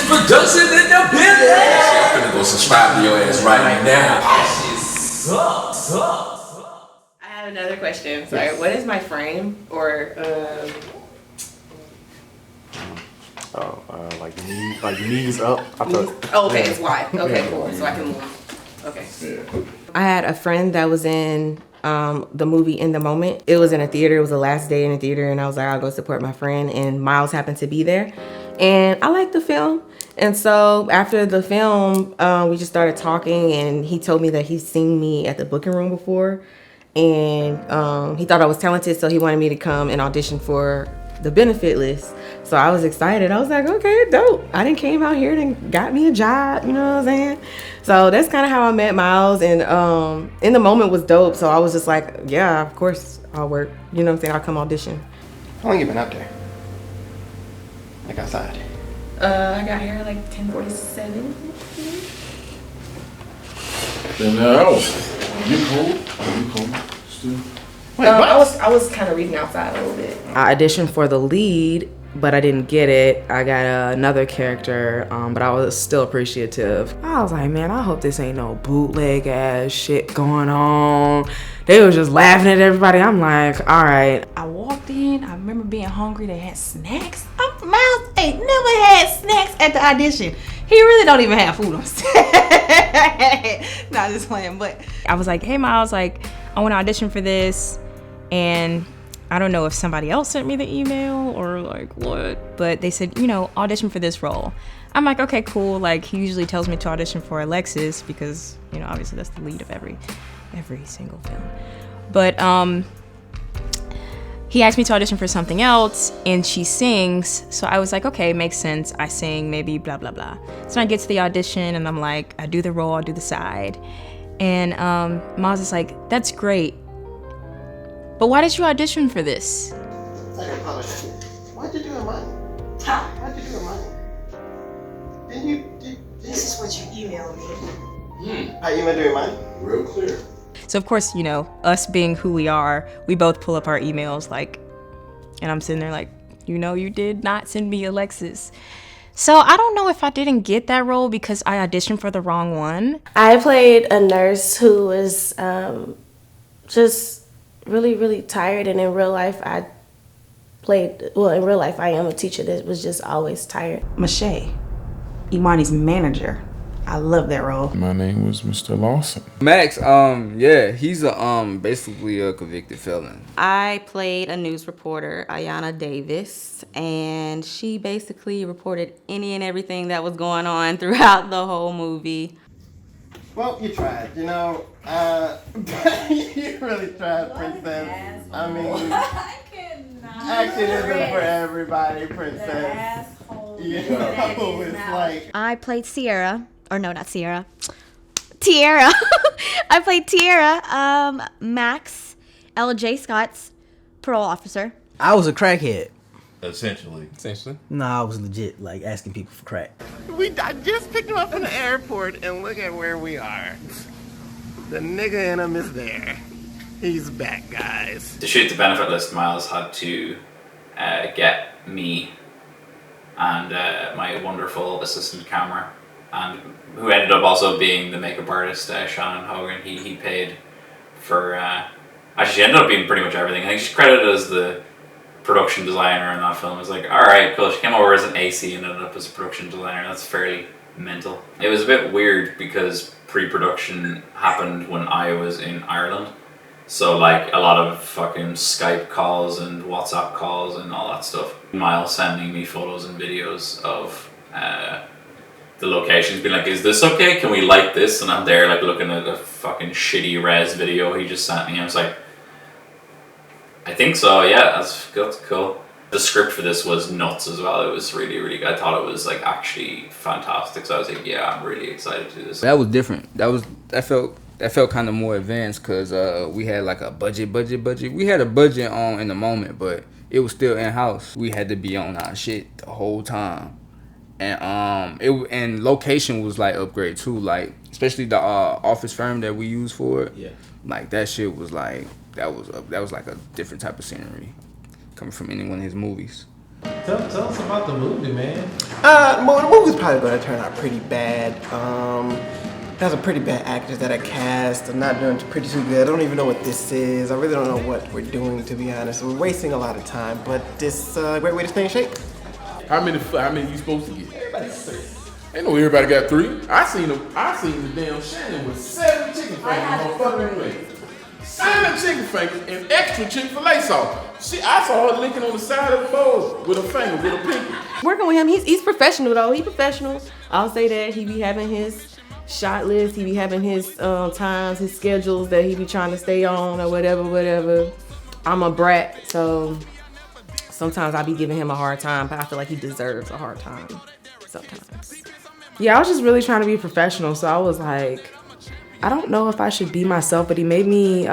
SVS Productions in the building. I'm finna go subscribe to your ass right now. That shit sucks. I have another question. Sorry, what is my frame or like knees up. Oh, okay, it's wide. Okay, cool. So I can move. Okay. Yeah. I had a friend that was in the movie In the Moment. It was in a theater. It was the last day in the theater, and I was like, I'll go support my friend. And Miles happened to be there, and I liked the film. And so after the film, we just started talking, and he told me that he's seen me at the booking room before, and he thought I was talented, so he wanted me to come and audition for the benefit list. So I was excited. I was like, okay, dope. I done came out here and got me a job, you know what I'm saying? So that's kind of how I met Miles, and In the Moment was dope. So I was just like, yeah, of course I'll work. You know what I'm saying? I'll come audition. How long you been up there? Like outside? I got here like 10:47. Then you cool? Still? Wait, what? I was kind of reading outside a little bit. I auditioned for the lead, but I didn't get it. I got another character, but I was still appreciative. I was like, man, I hope this ain't no bootleg ass shit going on. They was just laughing at everybody. I'm like, all right. I walked in. I remember being hungry. They had snacks. Miles ain't never had snacks at the audition. He really don't even have food on set. Not just playing, but I was like, hey, Miles, like, I want to audition for this. And I don't know if somebody else sent me the email or like what, but they said, you know, audition for this role. I'm like, okay, cool. Like, he usually tells me to audition for Alexis because, you know, obviously that's the lead of every single film. But he asked me to audition for something else, and she sings. So I was like, okay, makes sense. I sing, maybe blah, blah, blah. So I get to the audition, and I'm like, I do the role, I do the side. And Miles is like, that's great. But why did you audition for this? Why'd you do it mine? Why'd you do it mine? Didn't you? This is what you emailed me. I emailed you mine? Real clear. So of course, you know, us being who we are, we both pull up our emails, like, and I'm sitting there like, you know, you did not send me Alexis. So I don't know if I didn't get that role because I auditioned for the wrong one. I played a nurse who was just really, really tired, and in real life I am a teacher that was just always tired. Mache, Imani's manager. I love that role. My name was Mr. Lawson. Max, yeah, he's basically a convicted felon. I played a news reporter, Ayanna Davis, and she basically reported any and everything that was going on throughout the whole movie. Well, you tried, you know. You really tried, Princess. I mean, I cannot. action isn't for everybody, Princess. You know, it's like. I played Sierra. Or no, not Sierra. Tiara. I played Tiara, Max, L.J. Scott's parole officer. I was a crackhead. Essentially. No, I was legit, like, asking people for crack. I just picked him up from the airport, and look at where we are. The nigga in him is there. He's back, guys. To shoot the benefit list, Miles had to get me and my wonderful assistant camera, and who ended up also being the makeup artist, Shannon Hogan. He paid for, actually she ended up being pretty much everything. I think she's credited as the production designer in that film. It's like, alright, cool. She came over as an AC and ended up as a production designer. That's fairly mental. It was a bit weird because pre-production happened when I was in Ireland. So like a lot of fucking Skype calls and WhatsApp calls and all that stuff. Miles sending me photos and videos of the locations, being like, is this okay? Can we light this? And I'm there like looking at a fucking shitty res video he just sent me. I was like, I think so, yeah, that's cool. The script for this was nuts as well. It was really, really good. I thought it was like actually fantastic. So I was like, yeah, I'm really excited to do this. That was different. That felt kind of more advanced because we had like a budget. We had a budget on In the Moment, but it was still in house. We had to be on our shit the whole time, and location was like upgrade too. Like especially the office firm that we used for it. Yeah. Like that shit was like that was like a different type of scenery coming from any one of his movies. Tell us about the movie, man. The movie's probably going to turn out pretty bad. There's some pretty bad actors that I cast. I'm not doing pretty too good. I don't even know what this is. I really don't know what we're doing, to be honest. We're wasting a lot of time, but this a great way to stay in shape. How many you supposed to get? Everybody got 3. Ain't no everybody got 3. I seen the damn Shannon with 7 chicken fingers on fucking plate. 7 chicken fingers and extra Chick-fil-A sauce. I saw her licking on the side of the bowl with a finger, with a pinky. Working with him, he's professional though. He's professional. I'll say that. He be having his shot list. He be having his times, his schedules that he be trying to stay on or whatever. I'm a brat, so sometimes I be giving him a hard time, but I feel like he deserves a hard time sometimes. Yeah, I was just really trying to be professional, so I was like, I don't know if I should be myself, but he made me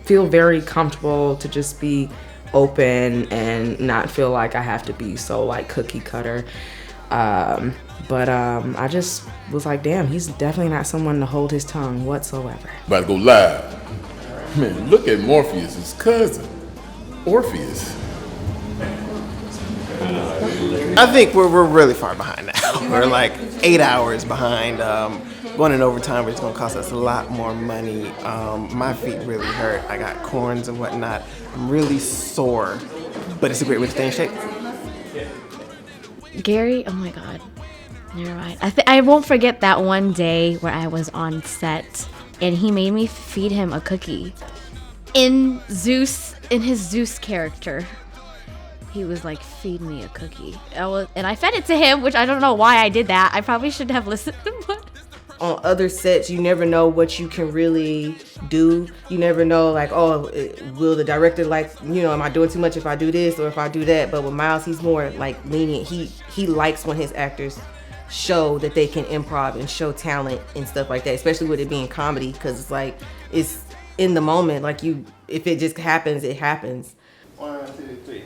feel very comfortable to just be open and not feel like I have to be so like cookie cutter. But I just was like, damn, he's definitely not someone to hold his tongue whatsoever. About to go live. Man, look at Morpheus, his cousin, Orpheus. I think we're really far behind now. We're like 8 hours behind. Going in overtime is going to cost us a lot more money. My feet really hurt. I got corns and whatnot. I'm really sore, but it's a great way to stay in shape. Gary, oh my God. Never mind. I won't forget that one day where I was on set and he made me feed him a cookie. In his Zeus character. He was like, feed me a cookie. And I fed it to him, which I don't know why I did that. I probably should have listened. On other sets, you never know what you can really do. You never know, like, oh, will the director like, am I doing too much if I do this or if I do that? But with Miles, he's more like lenient. He likes when his actors show that they can improv and show talent and stuff like that, especially with it being comedy, because it's like, it's in the moment. Like if it just happens, it happens. 1, 2, 3.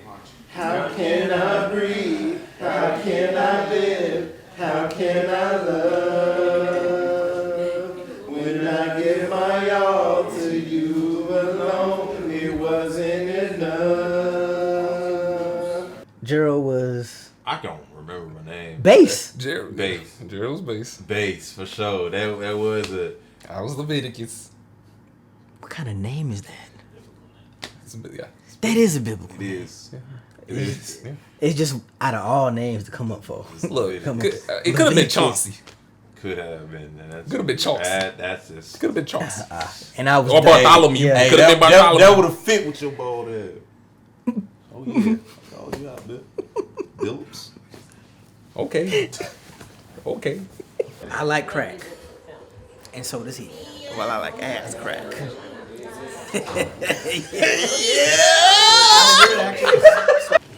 How can I breathe? How can I live? How can I love? When I give my all to you alone, it wasn't enough. Gerald was... I don't remember my name. Bass. Gerald. Bass. Gerald's bass. Bass, for sure. That was a... I was Leviticus. What kind of name is that? Yeah. That is a biblical. It is. Yeah. It is. Yeah. It's just out of all names to come up for. Look, it could have been Chauncey. Could have been. Could have been Chauncey. That's just... Could have been Chauncey. And I was... Or Bartholomew. Yeah. Could have been Bartholomew. That would have fit with your bald head. Oh, yeah. Oh, you out there. Phillips. Okay. Okay. I like crack. And so does he. Well, I like ass crack.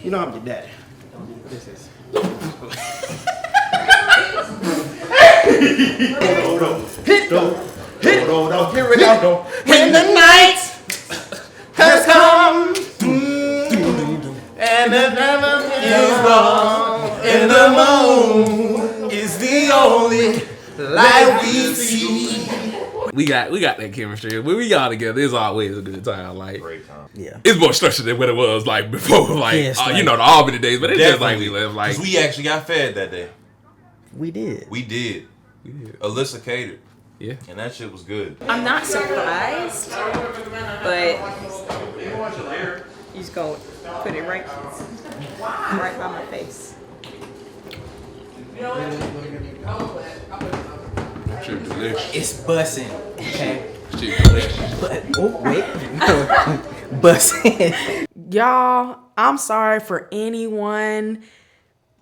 You know I'm your daddy. This is. Here we go. When the night has come and the devil is gone and the moon is the only light we see. We got that chemistry. When we got together, it's always a good time. Like, Great time. Yeah. It's more structured than what it was like before. Like, Yes, like- the Albany days, but it's just like we live. Like, 'Cause we actually got fed that day. We did. We did. Alyssa catered. Yeah. And that shit was good. I'm not surprised, but you just gonna put it right by my face. shit delicious. It's bussin'. Okay. Shit delicious. But oh wait, bussin'. Y'all, I'm sorry for anyone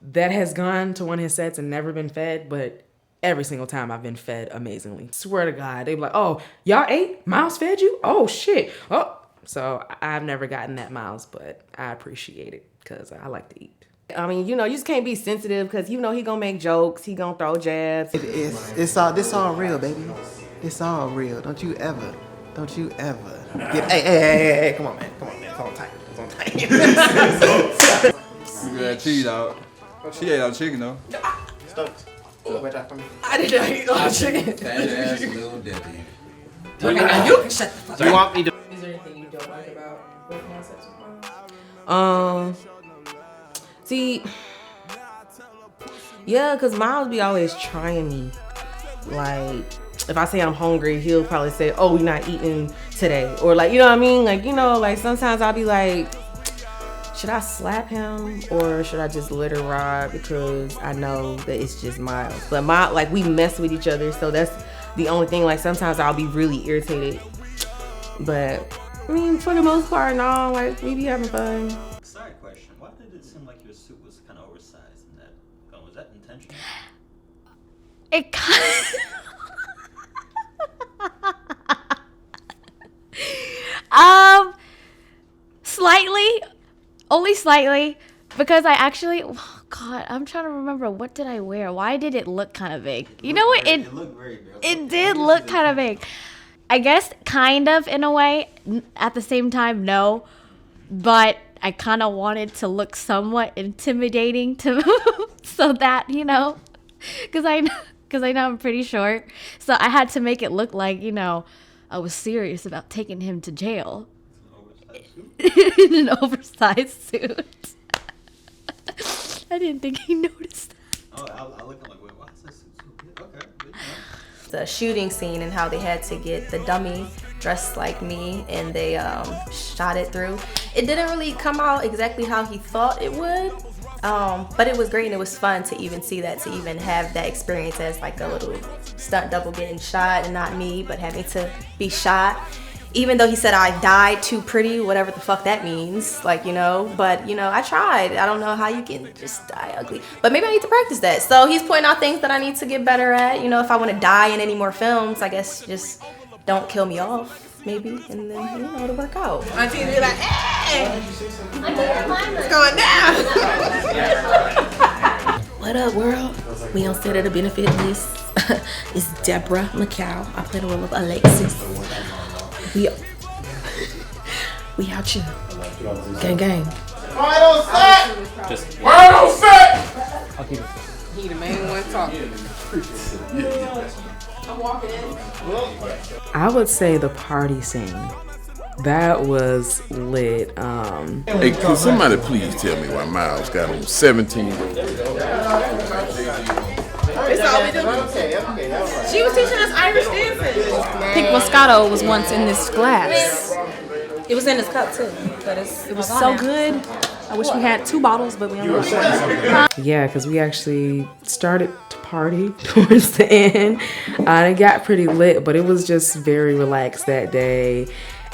that has gone to one of his sets and never been fed, but every single time I've been fed amazingly. Swear to God, they be like, "Oh, y'all ate? Miles fed you? Oh shit!" Oh, so I've never gotten that, Miles, but I appreciate it because I like to eat. I mean, you just can't be sensitive because he gonna make jokes, he gonna throw jabs. This all real, baby. It's all real. Don't you ever get. Hey, come on, man. It's on tight. You got cheese out. She ate our chicken though. Stokes. I did not eat all chicken. Fat ass little Debbie. Okay, now you can shut the fuck up. You want me to? Is there anything you don't like about working on sets with Miles? See, Yeah, because Miles be always trying me. Like, if I say I'm hungry, he'll probably say, oh, we're not eating today. Or like, you know what I mean? Like, you know, like sometimes I'll be like, should I slap him or should I just let her ride because I know that it's just Miles. But like we mess with each other, so that's the only thing. Like sometimes I'll be really irritated. But I mean, for the most part, no, like we be having fun. Side question, why did it seem like your suit was kind of oversized in that film? Was that intentional? It kind slightly, only slightly, because I actually, oh God, I'm trying to remember, what did I wear? Why did it look kind of big? You know what? It looked very big. It did look kind of big. I guess kind of in a way. At the same time, no. But I kind of wanted to look somewhat intimidating to, so that, you know, because I know I'm pretty short. So I had to make it look like, you know, I was serious about taking him to jail. In an oversized suit. I didn't think he noticed that. Oh, I look like, wait, why is that suit so big? Okay, good enough. The shooting scene and how they had to get the dummy dressed like me and they shot it through. It didn't really come out exactly how he thought it would, but it was great and it was fun to even see that, to even have that experience as like a little stunt double getting shot and not me, but having to be shot. Even though he said I died too pretty, whatever the fuck that means, like, you know, but, you know, I tried. I don't know how you can just die ugly, but maybe I need to practice that. So he's pointing out things that I need to get better at. You know, if I want to die in any more films, I guess just don't kill me off, maybe, and then, you know, it'll work out. Auntie be like, hey, it's going down. What up, world? We on set of the benefit list. It's Deborah McCall. I play the role of Alexis. We out here. Gang, gang. Right on set! Just right on set! I'll keep it. He the main one talking. I'm walking in. I would say the party scene. That was lit. Hey, could somebody please tell me why Miles got on 17? That's all we do. She was teaching us Irish dancing. Pink Moscato was once in this glass. It was in his cup too, but it was So good. I wish we had 2 bottles, but we only had 1. Yeah, because we actually started to party towards the end. It got pretty lit, but it was just very relaxed that day.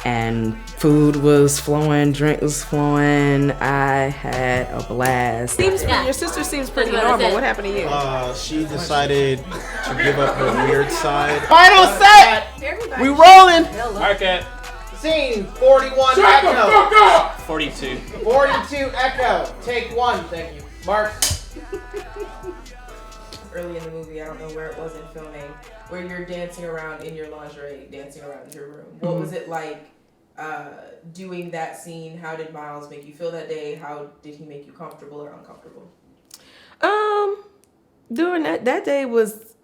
And food was flowing, drink was flowing. I had a blast. Your sister seems pretty normal. What happened to you? She decided to give up her weird side. Final set! We rolling! Market. Scene 41 Shut the Echo. fuck up! 42. 42 Echo. Take 1, thank you. Mark. Early in the movie, I don't know where it was in filming, where you're dancing around in your lingerie, dancing around in your room. What was it like doing that scene? How did Miles make you feel that day? How did he make you comfortable or uncomfortable? During that day was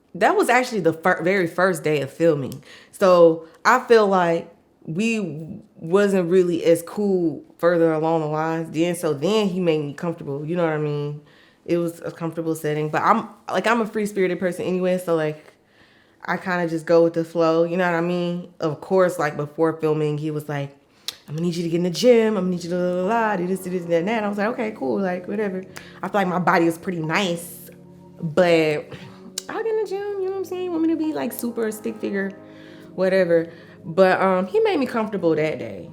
actually the very first day of filming. So I feel like we wasn't really as cool further along the lines then. So then he made me comfortable. You know what I mean? It was a comfortable setting. But I'm a free-spirited person anyway. So like I kind of just go with the flow. You know what I mean? Of course, like before filming, he was like, I'm gonna need you to get in the gym. I'm gonna need you to do this, and that. And I was like, okay, cool, like whatever. I feel like my body is pretty nice, but I'll get in the gym. You know what I'm saying? Want me to be like super stick figure, whatever. But he made me comfortable that day.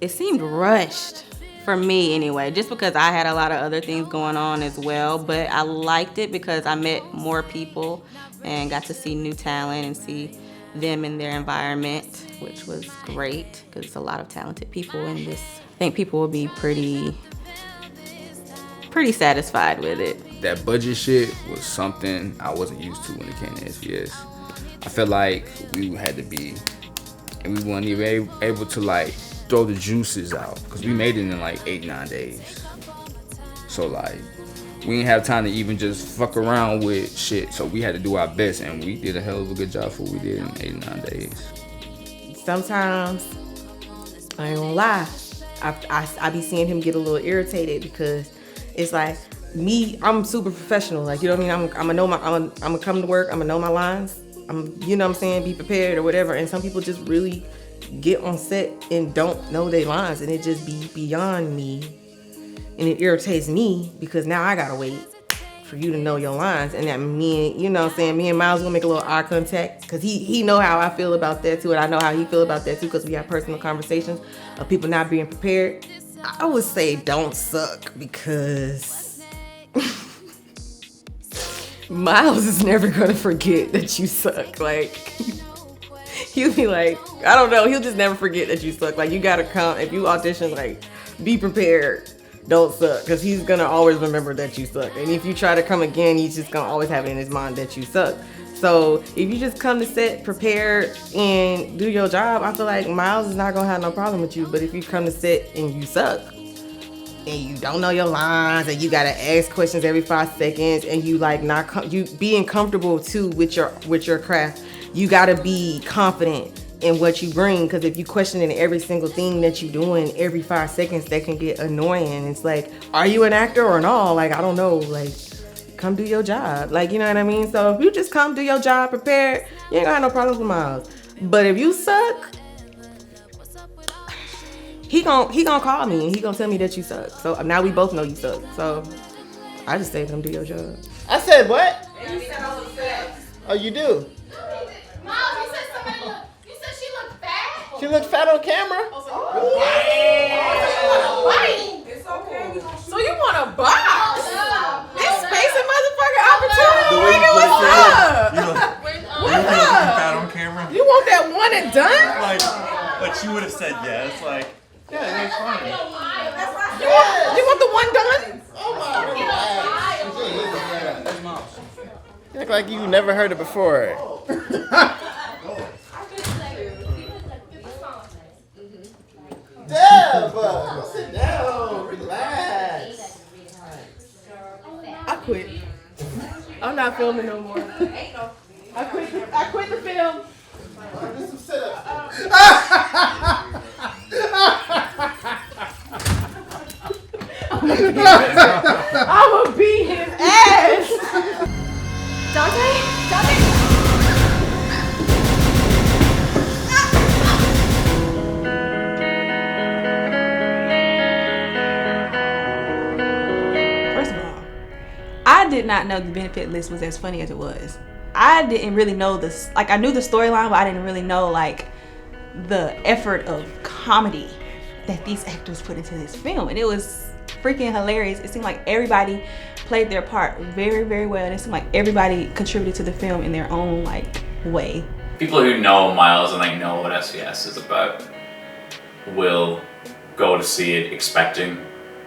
It seemed rushed for me anyway, just because I had a lot of other things going on as well. But I liked it because I met more people and got to see new talent and see them in their environment, which was great because it's a lot of talented people in this. I think people will be pretty satisfied with it. That budget shit was something I wasn't used to when it came to SVS. I felt like we had to be, and we weren't even able to like throw the juices out because we made it in like 8-9 days. So like we didn't have time to even just fuck around with shit. So we had to do our best, and we did a hell of a good job for what we did in 8-9 days. Sometimes I ain't gonna lie, I be seeing him get a little irritated because it's like I'm super professional. Like, you know what I mean? I'm gonna come to work. I'm gonna know my lines. You know what I'm saying? Be prepared or whatever. And some people just really get on set and don't know their lines, and it just be beyond me, and it irritates me because now I gotta wait for you to know your lines, and that me and, you know what I'm saying, me and Miles gonna make a little eye contact because he know how I feel about that too, and I know how he feel about that too because we have personal conversations of people not being prepared. I would say don't suck because Miles is never gonna forget that you suck. Like, he'll be like, I don't know, he'll just never forget that you suck. Like, you gotta come, if you audition, like, be prepared, don't suck, because he's gonna always remember that you suck. And if you try to come again, he's just gonna always have it in his mind that you suck. So if you just come to set prepared and do your job, I feel like Miles is not gonna have no problem with you. But if you come to set and you suck, and you don't know your lines, and you gotta ask questions every 5 seconds, and you like you being comfortable too with your craft, you gotta be confident in what you bring, because if you questioning every single thing that you're doing every 5 seconds, that can get annoying. It's like, are you an actor or not? Like, I don't know, like, come do your job. Like, you know what I mean? So if you just come do your job prepared, you ain't gonna have no problems with Miles. But if you suck, he gonna call me and he gonna tell me that you suck. So now we both know you suck. So I just say come do your job. I said what? Oh, you do? Mom, you said you said she looked fat? She looked fat on camera? It's okay. So you want a box? It's space and motherfucking opportunity. The way you Nigga, put it what's together, up? you look fat on camera. You want that one and done? Like she would have said yes. Like, yeah, that's fine. You want the one done? You look like you never heard it before. Deb, sit down, relax. I quit. I'm not filming no more. I quit the film. Do some sit-ups. I'm gonna beat his ass. Dante? First of all, I did not know the benefit list was as funny as it was. I didn't really know this. Like, I knew the storyline, but I didn't really know, like, the effort of comedy that these actors put into this film. And it was freaking hilarious. It seemed like everybody played their part very, very well. And it seemed like everybody contributed to the film in their own, like, way. People who know Miles and like know what SVS is about will go to see it expecting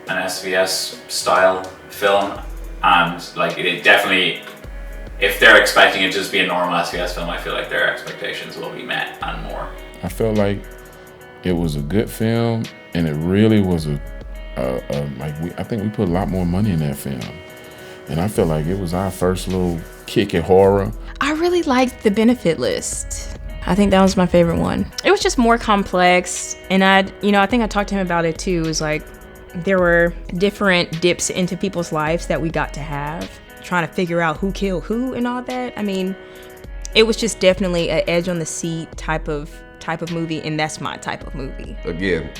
an SVS style film, and like it definitely, if they're expecting it to just be a normal SVS film, I feel like their expectations will be met and more. I felt like it was a good film, and it really was I think we put a lot more money in that film, and I felt like it was our first little kick at horror. I really liked the benefit list. I think that was my favorite one. It was just more complex, and I think I talked to him about it too. It was like there were different dips into people's lives that we got to have, trying to figure out who killed who and all that. I mean, it was just definitely an edge on the seat type of movie, and that's my type of movie. Again,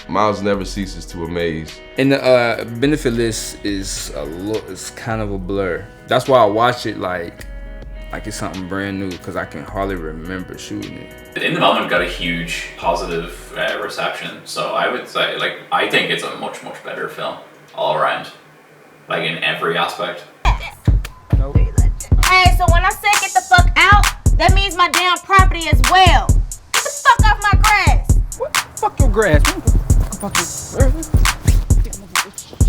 Miles never ceases to amaze. And the benefit list is it's kind of a blur. That's why I watch it like it's something brand new, because I can hardly remember shooting it. In the Moment got a huge positive reception, so I would say, like, I think it's a much, much better film all around, like in every aspect. Hey, so when I say get the fuck out, that means my damn property as well. Get the fuck off my grass. What? Fuck your grass.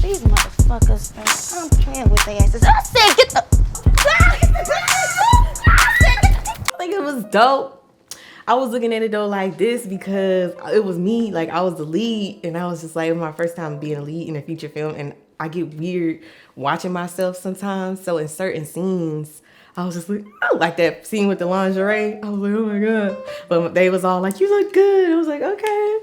These motherfuckers, man, I'm playing with their asses. I said get the... I think it was dope. I was looking at it though like this because it was me, like I was the lead, and I was just like, it was my first time being a lead in a feature film, and I get weird watching myself sometimes. So in certain scenes, I was just like, I like that scene with the lingerie. I was like, oh my God. But they was all like, you look good. I was like, okay.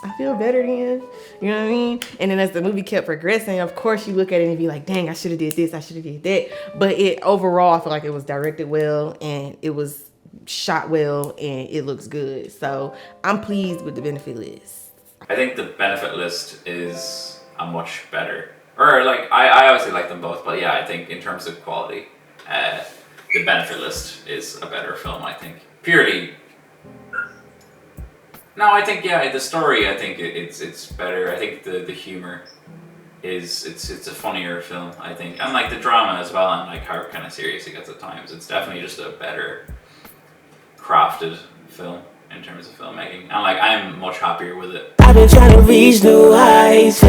I feel better then. You know what I mean? And then as the movie kept progressing, of course you look at it and be like, dang, I should have did this, I should have did that. But it overall, I feel like it was directed well and it was shot well and it looks good. So I'm pleased with the benefit list. I think the benefit list is a much better, or like I obviously like them both, but yeah, I think in terms of quality, the benefit list is a better film. I think purely. No, I think the story. I think it's better. I think the humor is it's a funnier film. I think, and like the drama as well, and like how kind of serious it gets at times. It's definitely just a better crafted film in terms of filmmaking, and like I'm much happier with it. I've been trying to reach new heights.